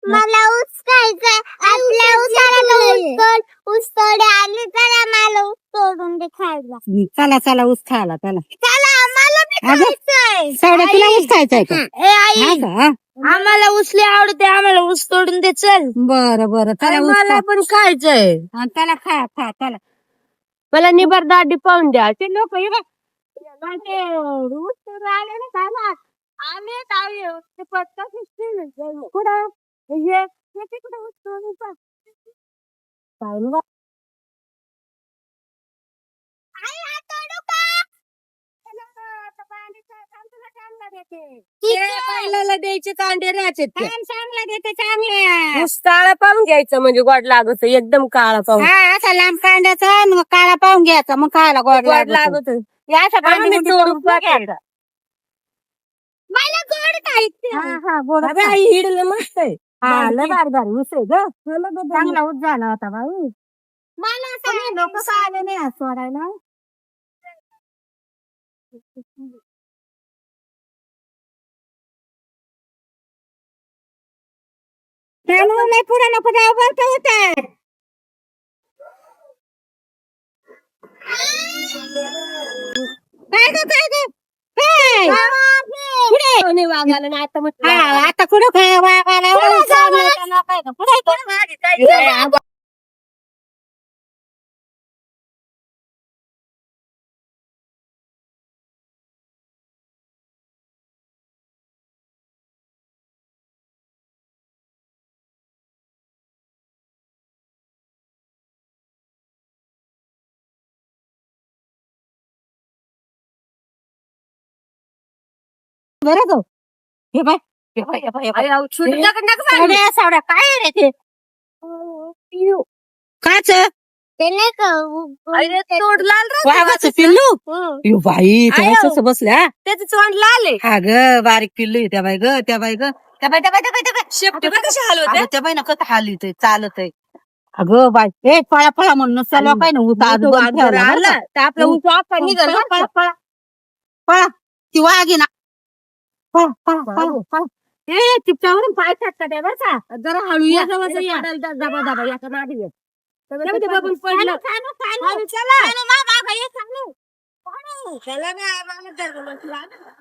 मला ऊस खायचंय. आपल्या उसाला ऊस तोडे आले तर आम्हाला ऊस तोडून दे खायला. चला चला ऊस खायला चला. चला आम्हाला बी अगं, खायचंय. सावड्या तुला ऊस खायचाय का? ए आई हा का? आम्हाला ऊस लय आवडते. आम्हाला ऊस तोडून दे चल. बरं बरं चला ऊस मला खा. पण खायचंय. हा, चला खा खा चला. मला निबर दाढी पाहून द्या. ते लोक हे बघ, ऊस तोडून आले ना खायला. आम्ही ते पत्ता कुठं हे कुठे ऊस तोडून पा. काय नाही बा. आई हा तोडू का? बैलाला द्यायचे कांदे राहायचे ते. चांगला देते चांगले. ऊस काळा पाहून घ्यायचं म्हणजे गोड लागत एकदम काळा पाहून. हा असा लांब कांद्याचा आणि मग काळा पाहून घ्यायचा मग खायला गोड गोड लागत. लागत या अशा आम्ही कांद्याची तोडून तोडून बघायला. मला गोड खायचं. हा हा गोड अबे, आई हिडलं मस्त आहे. हा, लय भारी भारी ऊस आहे ग. चांगला ऊस झाला होता भाऊ. मला लोक आले नाही आज सोडायला. त्यामुळे पुढे नको जाऊ बोलतो होता. काय ग काय ग काय? कोणी वागायला नाही आता म्हटलं. हा, आता कुठं काय वागायला बरं गं. हे बाय सावड्या सावड्या काय रे ते काच ते नाही का तोंड लाल वाघाचं पिल्लू. यो बाई आयो. तेव्हा बसल्या त्याचं तोंड लाल आहे. हा ग बारीक पिल्लू आहे त्या बाई ग त्या बाई ग त्या बाई शेपटी बघ कशी हलवते. अगं, त्या बाई ना कसं हालीत चालत आहे. अगं बाई ए पळा पळा म्हणून चला काय ना ऊस आज बंद ठेवला बरं का? तर आपला ऊस आता निघाल पळा पळा पळा पळा ती वाघी ना पळा पळा पळा पळा. ए टिपटावरून पाय टाकतात आहे बरं का. जरा हळू या दबा दबा याच्या मागे ये. ते बघून पडलं. चला चला